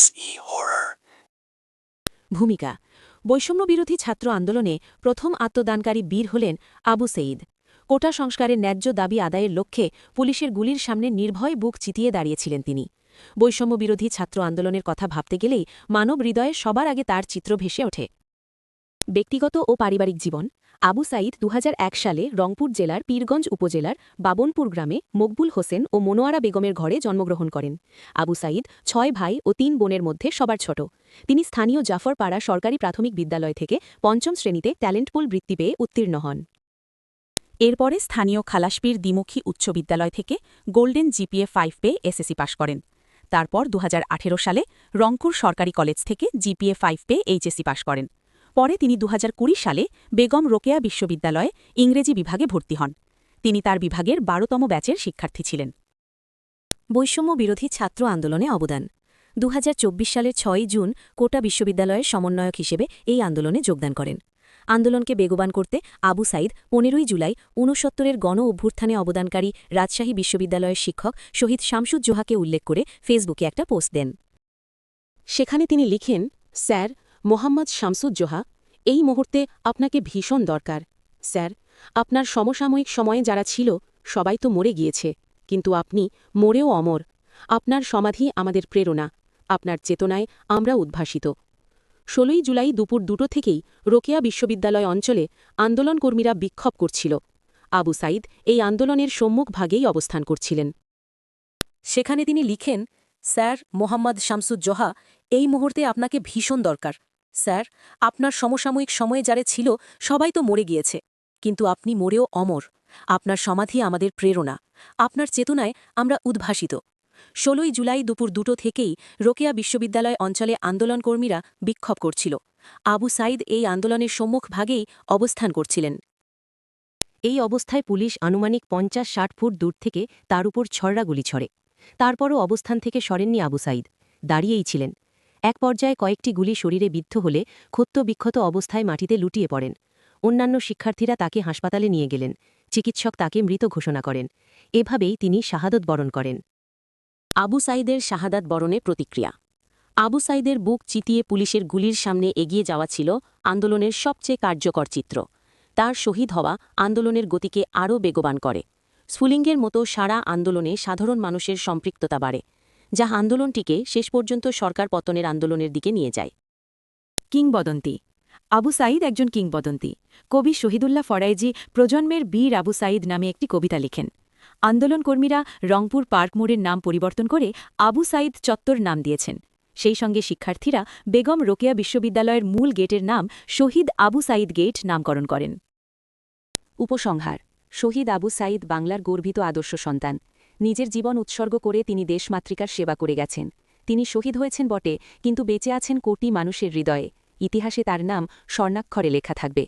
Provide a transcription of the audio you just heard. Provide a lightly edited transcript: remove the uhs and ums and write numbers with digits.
SE Horror ভূমিকা বৈষম্যবিরোধী ছাত্র আন্দোলনে প্রথম আত্মদানকারী বীর হলেন আবু সঈদ। কোটা সংস্কারের ন্যায্য দাবি আদায়ের লক্ষ্যে পুলিশের গুলির সামনে নির্ভয় বুক চিতিয়ে দাঁড়িয়েছিলেন তিনি। বৈষম্যবিরোধী ছাত্র আন্দোলনের কথা ভাবতে গেলেই মানব হৃদয়ে সবার আগে তার চিত্র ভেসে ওঠে। ব্যক্তিগত ও পারিবারিক জীবন আবু সাঈদ ২০০১ সালে রংপুর জেলার পীরগঞ্জ উপজেলার বাবনপুর গ্রামে মকবুল হোসেন ও মনোয়ারা বেগমের ঘরে জন্মগ্রহণ করেন। আবু সাঈদ ৬ ভাই ও ৩ বোনের মধ্যে সবার ছোট। তিনি স্থানীয় জাফরপাড়া সরকারি প্রাথমিক বিদ্যালয় থেকে পঞ্চম শ্রেণীতে ট্যালেন্টপুল বৃত্তি পেয়ে উত্তীর্ণ হন। এরপরে স্থানীয় খালাসপীর দ্বিমুখী উচ্চ বিদ্যালয় থেকে গোল্ডেন জিপিএ 5 পেয়ে এসএসসি পাশ করেন। তারপর ২০১৮ সালে রংপুর সরকারি কলেজ থেকে জিপিএ 5 পেয়ে এইচএসসি পাশ করেন। পরে তিনি ২০২০ সালে বেগম রোকেয়া বিশ্ববিদ্যালয়ে ইংরেজি বিভাগে ভর্তি হন। তিনি তার বিভাগের ১২তম ব্যাচের শিক্ষার্থী ছিলেন। বৈষম্য বিরোধী ছাত্র আন্দোলনে অবদান ২০২৪ সালের ৬ জুন কোটা বিশ্ববিদ্যালয়ের সমন্বয়ক হিসেবে এই আন্দোলনে যোগদান করেন। আন্দোলনকে বেগবান করতে আবু সাঈদ ১৫ জুলাই ৬৯-এর গণ অভ্যুত্থানে অবদানকারী রাজশাহী বিশ্ববিদ্যালয়ের শিক্ষক শহীদ শামসুজ্জোহাকে উল্লেখ করে ফেসবুকে একটা পোস্ট দেন। সেখানে তিনি লিখেন, স্যার মোহাম্মদ শামসুজ্জোহা, এই মুহূর্তে আপনাকে ভীষণ দরকার। স্যার, আপনার সমসাময়িক সময়ে যারা ছিল সবাই তো মরে গিয়েছে, কিন্তু আপনি মরেও অমর। আপনার সমাধি আমাদের প্রেরণা, আপনার চেতনায় আমরা উদ্ভাসিত। ১৬ জুলাই দুপুর ২টো থেকেই রোকেয়া বিশ্ববিদ্যালয় অঞ্চলে আন্দোলনকর্মীরা বিক্ষোভ করছিল। আবু সাঈদ এই আন্দোলনের সম্মুখভাগেই অবস্থান করছিলেন। সেখানে তিনি লিখেন, স্যার মোহাম্মদ শামসুজ্জোহা, এই মুহূর্তে আপনাকে ভীষণ দরকার। স্যার, আপনার সমসাময়িক সময়ে যারা ছিল সবাই তো মরে গিয়েছে, কিন্তু আপনি মরেও অমর। আপনার সমাধি আমাদের প্রেরণা, আপনার চেতনায় আমরা উদ্ভাসিত। ১৬ জুলাই দুপুর ২টো থেকেই রোকেয়া বিশ্ববিদ্যালয় অঞ্চলে আন্দোলনকর্মীরা বিক্ষোভ করছিল। আবু সাঈদ এই আন্দোলনের সম্মুখভাগেই অবস্থান করছিলেন। এই অবস্থায় পুলিশ আনুমানিক ৫০-৬০ ফুট দূর থেকে তার উপর ছড়রা গুলি ছড়ে। তারপরও অবস্থান থেকে সরেননি আবু সাঈদ, দাঁড়িয়েই ছিলেন। এক পর্যায়ে কয়েকটি গুলি শরীরে বিদ্ধ হলে ক্ষত বিক্ষত অবস্থায় মাটিতে লুটিয়ে পড়েন। অন্যান্য শিক্ষার্থীরা তাকে হাসপাতালে নিয়ে গেলেন। চিকিৎসক তাকে মৃত ঘোষণা করেন। এভাবেই তিনি শাহাদত বরণ করেন। আবু সাঈদের শাহাদাত বরণে প্রতিক্রিয়া আবু সাঈদের বুক চিতিয়ে পুলিশের গুলির সামনে এগিয়ে যাওয়া ছিল আন্দোলনের সবচেয়ে কার্যকর চিত্র। তার শহীদ হওয়া আন্দোলনের গতিকে আরও বেগবান করে। স্ফুলিঙ্গের মতো সারা আন্দোলনে সাধারণ মানুষের সম্পৃক্ততা বাড়ে, যা আন্দোলনটিকে শেষ পর্যন্ত সরকার পতনের আন্দোলনের দিকে নিয়ে যায়। কিংবদন্তি আবু সাঈদ একজন কিংবদন্তি। কবি শহীদুল্লাহ ফরাইজি প্রজন্মের বীর আবু সাঈদ নামে একটি কবিতা লিখেন। আন্দোলনকর্মীরা রংপুর পার্ক মোড়ের নাম পরিবর্তন করে আবু সাঈদ চত্বর নাম দিয়েছেন। সেই সঙ্গে শিক্ষার্থীরা বেগম রোকেয়া বিশ্ববিদ্যালয়ের মূল গেটের নাম শহীদ আবু সাঈদ গেট নামকরণ করেন। উপসংহার শহীদ আবু সাঈদ বাংলার গর্বিত আদর্শ সন্তান। নিজের জীবন উৎসর্গ করে তিনি দেশমাতৃকার সেবা করে গেছেন। তিনি শহীদ হয়েছেন বটে, কিন্তু বেঁচে আছেন কোটি মানুষের হৃদয়ে। ইতিহাসে তার নাম স্বর্ণাক্ষরে লেখা থাকবে।